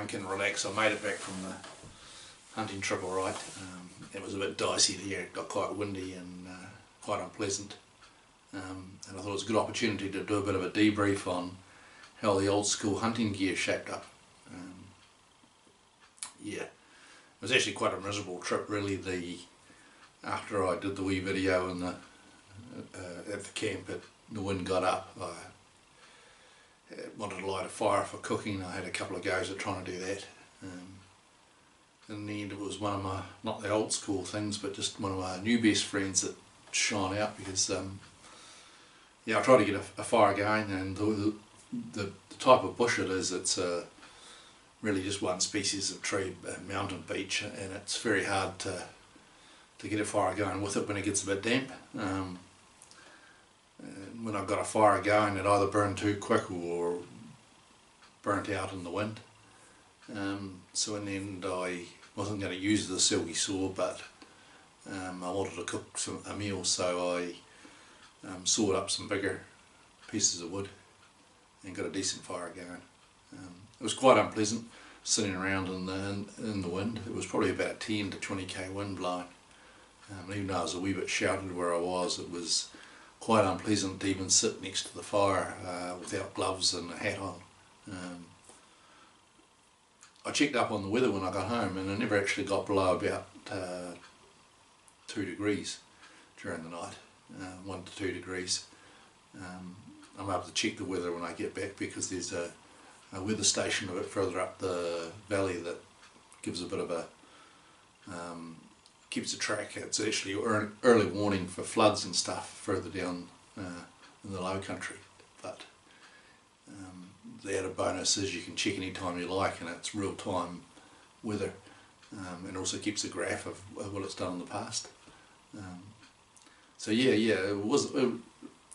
drink and relax. I made it back from the hunting trip alright. It was a bit dicey there, it got quite windy and quite unpleasant. And I thought it was a good opportunity to do a bit of a debrief on how the old school hunting gear shaped up. Yeah, it was actually quite a miserable trip really. After I did the wee video in the, at the camp, the wind got up. I wanted to light a fire for cooking. I had a couple of goes at trying to do that. In the end it was one of my, not the old school things, but just one of my new best friends that shone out because yeah, I tried to get a fire going, and the type of bush it is, it's really just one species of tree, mountain beech, and it's very hard to get a fire going with it when it gets a bit damp. And when I got a fire going, it either burned too quick or burnt out in the wind. So in the end I wasn't going to use the silky saw, but I wanted to cook a meal, so I sawed up some bigger pieces of wood and got a decent fire going. It was quite unpleasant sitting around in the wind. It was probably about a 10 to 20k wind blowing. Even though I was a wee bit sheltered where I was, it was quite unpleasant to even sit next to the fire without gloves and a hat on. I checked up on the weather when I got home, and it never actually got below about 2 degrees during the night, 1 to 2 degrees. I'm able to check the weather when I get back because there's a weather station a bit further up the valley that gives a bit of a keeps a track. It's actually early warning for floods and stuff further down in the low country, but the added bonus is you can check any time you like, and it's real time weather, and also keeps a graph of what it's done in the past. So yeah, it wasn't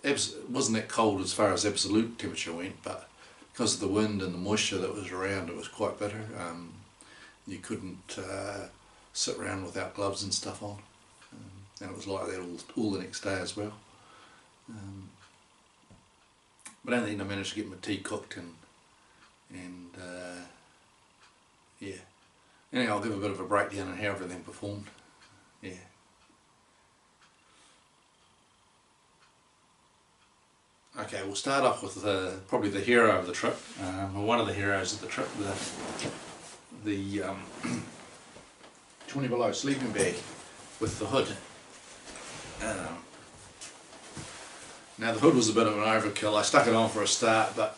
that cold as far as absolute temperature went, but because of the wind and the moisture that was around, it was quite bitter. You couldn't sit around without gloves and stuff on, and it was like that all the next day as well. But in the end I managed to get my tea cooked and yeah. Anyway, I'll give a bit of a breakdown on how everything performed. Yeah. Okay, we'll start off with probably the hero of the trip, or one of the heroes of the trip, the 20 below sleeping bag with the hood. Now the hood was a bit of an overkill. I stuck it on for a start, but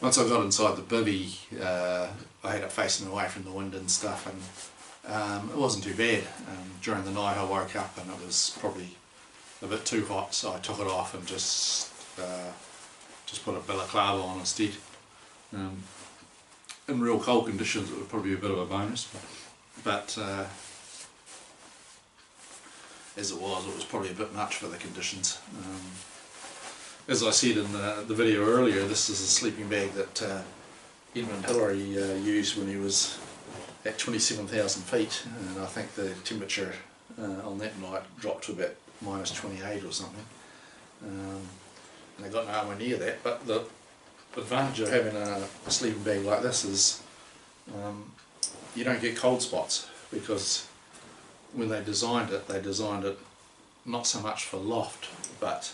once I got inside the bivvy, I had it facing away from the wind and stuff, and it wasn't too bad. During the night I woke up and it was probably a bit too hot, so I took it off and just put a balaclava on instead. In real cold conditions it would probably be a bit of a bonus, but as it was probably a bit much for the conditions. As I said in the video earlier, this is a sleeping bag that Edmund Hillary used when he was at 27,000 feet, and I think the temperature on that night dropped to about minus 28 or something. And I got nowhere near that, but the advantage of having a sleeping bag like this is you don't get cold spots, because when they designed it not so much for loft, but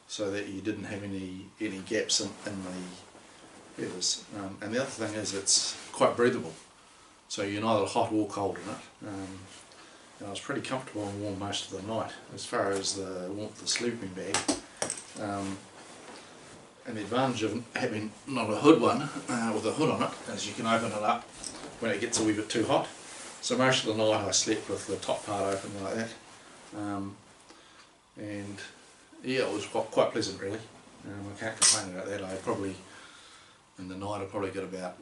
so that you didn't have any gaps in the feathers. And the other thing is it's quite breathable, so you're neither hot or cold in it. And I was pretty comfortable and warm most of the night. As far as the warmth of the sleeping bag, and the advantage of having not a hood one with a hood on it is you can open it up when it gets a wee bit too hot. So most of the night I slept with the top part open like that, and yeah, it was quite pleasant really. I can't complain about that. In the night I probably got about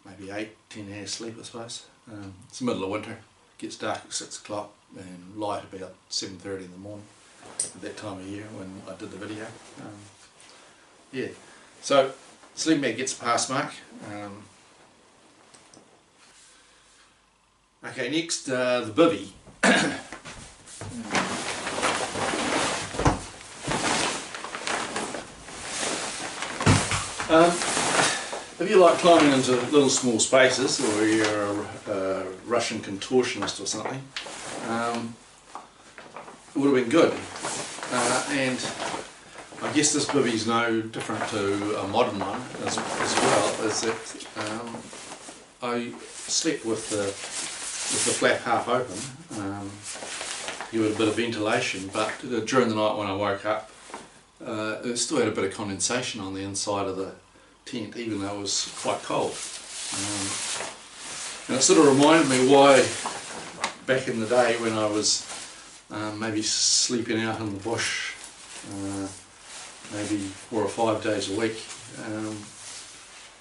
maybe 8-10 hours sleep, I suppose. It's the middle of winter, it gets dark at 6 o'clock and light about 7:30 in the morning at that time of year when I did the video. Yeah, so sleeping bag gets a pass mark. Okay, next the bivvy. If if you like climbing into little small spaces, or you're a Russian contortionist or something, it would have been good. And I guess this bivvy's no different to a modern one as well, is that I slept with the flap half open, give it a bit of ventilation, but during the night when I woke up, it still had a bit of condensation on the inside of the tent, even though it was quite cold. And it sort of reminded me why back in the day when I was maybe sleeping out in the bush maybe 4 or 5 days a week,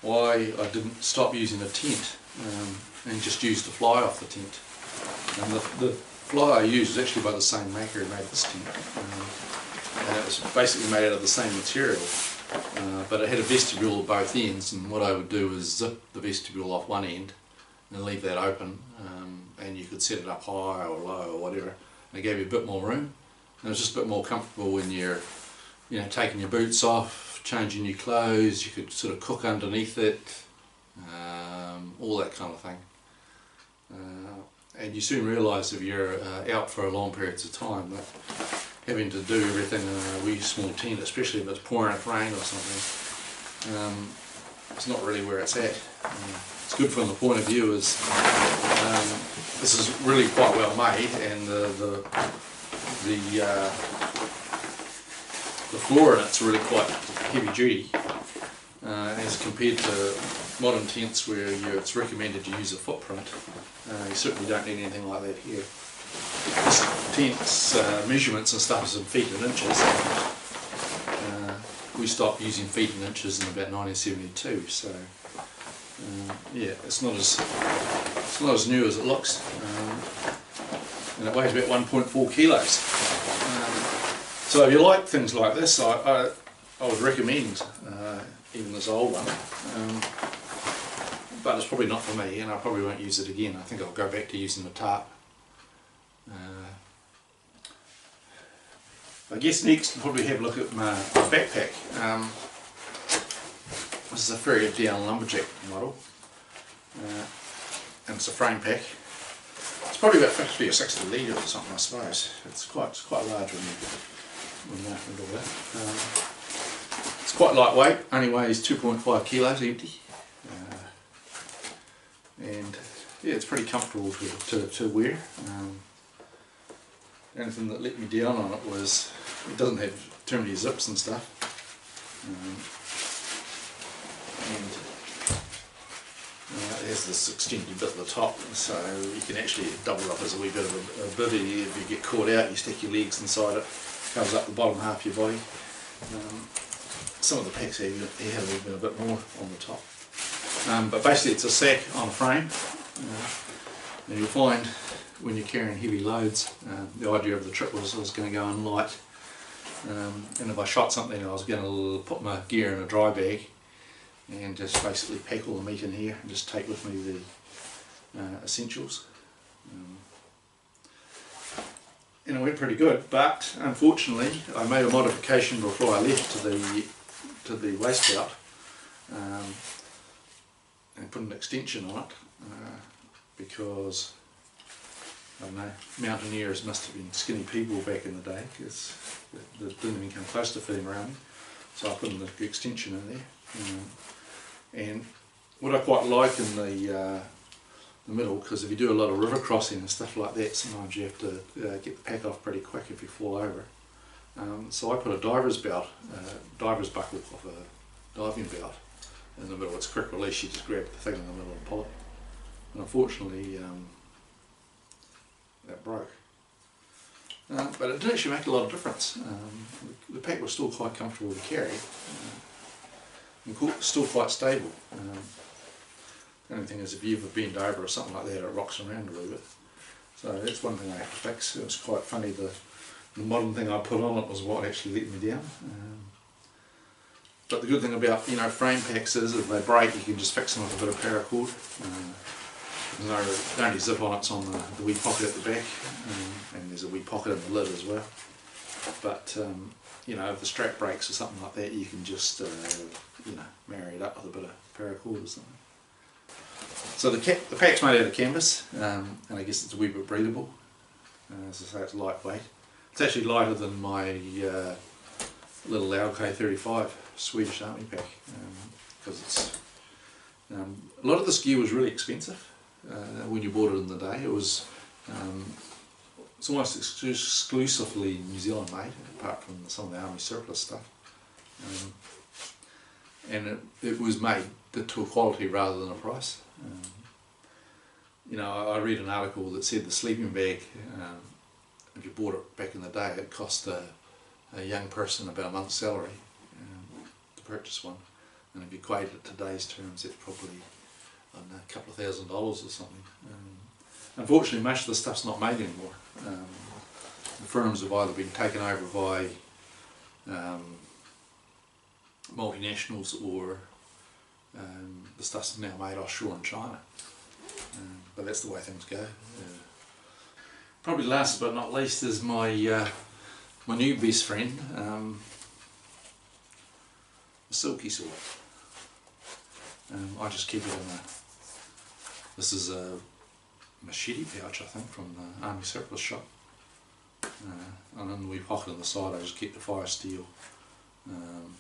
why I didn't stop using a tent and just use the fly off the tent. And the fly I used was actually by the same maker who made this tent, and it was basically made out of the same material, but it had a vestibule at both ends, and what I would do is zip the vestibule off one end and leave that open, and you could set it up high or low or whatever, and it gave you a bit more room, and it was just a bit more comfortable when you're taking your boots off, changing your clothes. You could sort of cook underneath it, all that kind of thing. And you soon realise if you're out for long periods of time that having to do everything in a wee small tent, especially if it's pouring rain or something, it's not really where it's at. It's good from the point of view is this is really quite well made, and the floor in it's really quite heavy duty as compared to modern tents where it's recommended you use a footprint. You certainly don't need anything like that here. This tent's measurements and stuff is in feet and inches. We stopped using feet and inches in about 1972, so yeah, it's not as new as it looks, and it weighs about 1.4 kilos. So if you like things like this, I would recommend even this old one, but it's probably not for me, and I probably won't use it again. I think I'll go back to using the tarp. I guess next we'll probably have a look at my backpack. This is a Ferrier Down Lumberjack model, and it's a frame pack. It's probably about 50 or 60 litres or something, I suppose. It's quite large when you open it all out. It's quite lightweight, only weighs 2.5 kilos empty, and yeah, it's pretty comfortable to wear. The only thing that let me down on it was it doesn't have too many zips and stuff, and it has this extended bit at the top, so you can actually double it up as a wee bit of a bivvy. If you get caught out, you stick your legs inside it, covers up the bottom half of your body. Some of the packs have a bit more on the top, but basically it's a sack on a frame. And you'll find when you're carrying heavy loads, the idea of the trip was I was going to go in light, and if I shot something I was going to put my gear in a dry bag and just basically pack all the meat in here and just take with me the essentials. And it went pretty good, but unfortunately I made a modification before I left to the waist belt, and put an extension on it, because I don't know, mountaineers must have been skinny people back in the day, because they didn't even come close to fitting around me. So I put an extension in there, and what I quite like in the middle, because if you do a lot of river crossing and stuff like that, sometimes you have to get the pack off pretty quick if you fall over. So I put a diver's belt, diver's buckle off a diving belt in the middle. It's quick release, you just grab the thing in the middle and pull it. And unfortunately that broke. But it did actually make a lot of difference. The pack was still quite comfortable to carry, and still quite stable. The only thing is if you ever bend over or something like that, it rocks around a little bit. So that's one thing I have to fix. It was quite funny, the modern thing I put on it was what actually let me down. But the good thing about frame packs is if they break you can just fix them with a bit of paracord. The only zip on it's on the wee pocket at the back, and there's a wee pocket in the lid as well. But if the strap breaks or something like that, you can just you know, marry it up with a bit of paracord or something. So the pack's made out of canvas, and I guess it's a wee bit breathable. As I say, it's lightweight. It's actually lighter than my little LK 35 Swedish Army pack, because it's a lot of this gear was really expensive when you bought it in the day. It was it's almost exclusively New Zealand made, apart from some of the Army surplus stuff, and it was made to a quality rather than a price. You know, I read an article that said the sleeping bag, if you bought it back in the day, it cost a young person about a month's salary to purchase one, and if you equate it to today's terms, it's probably, I don't know, a couple of $1,000 or something. Unfortunately, much of the stuff's not made anymore. The firms have either been taken over by multinationals, or the stuff's now made offshore in China. But that's the way things go. Probably last but not least is my my new best friend, the Silky Sword. I just keep it in a, this is a machete pouch, I think, from the Army surplus shop, and in the wee pocket on the side I just keep the fire steel, and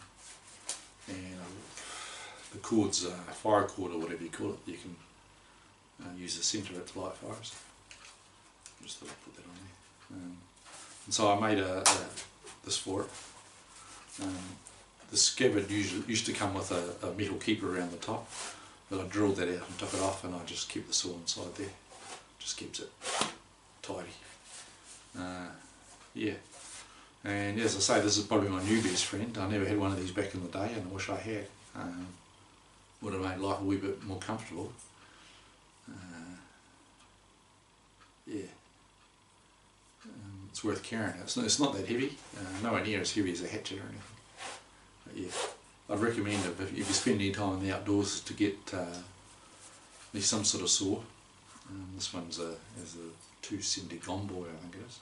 the cord's a fire cord or whatever you call it. You can use the centre of it to light fires. Just thought I'd put that on there. And so I made this for it. The scabbard used to come with a metal keeper around the top, but I drilled that out and took it off, and I just keep the saw inside there. Just keeps it tidy. Yeah. And as I say, this is probably my new best friend. I never had one of these back in the day, and I wish I had. Would have made life a wee bit more comfortable. Yeah. It's worth carrying. It's not that heavy, nowhere near as heavy as a hatchet or anything. But yeah, I'd recommend it if you spend any time in the outdoors to get at least some sort of saw. This one's has a 270 Gomboy, I think it is.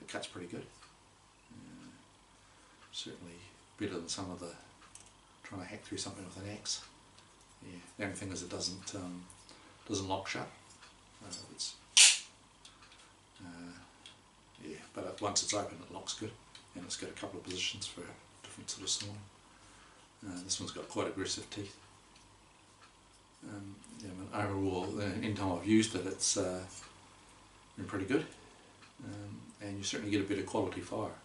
It cuts pretty good. Certainly better than some of the trying to hack through something with an axe. Yeah, the only thing is it doesn't lock shut. Yeah, but once it's open it locks good, and it's got a couple of positions for different sort of sawing. This one's got quite aggressive teeth. Yeah, but overall, any time I've used it, it's been pretty good, and you certainly get a better quality fire.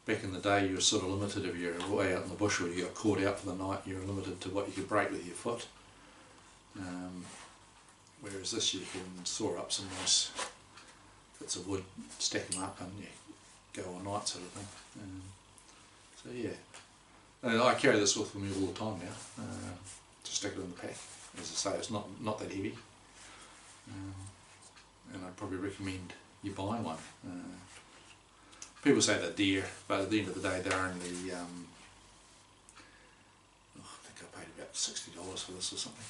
Back in the day you were sort of limited. If you're way out in the bush or you got caught out for the night, you were limited to what you could break with your foot. Whereas this, you can saw up some nice bits of wood, stack them up, and yeah, go all night sort of thing. So yeah, I carry this with me all the time now. Just stick it in the pack. As I say, it's not that heavy, and I'd probably recommend you buying one. People say they're dear, but at the end of the day they're only, I think I paid about $60 for this or something.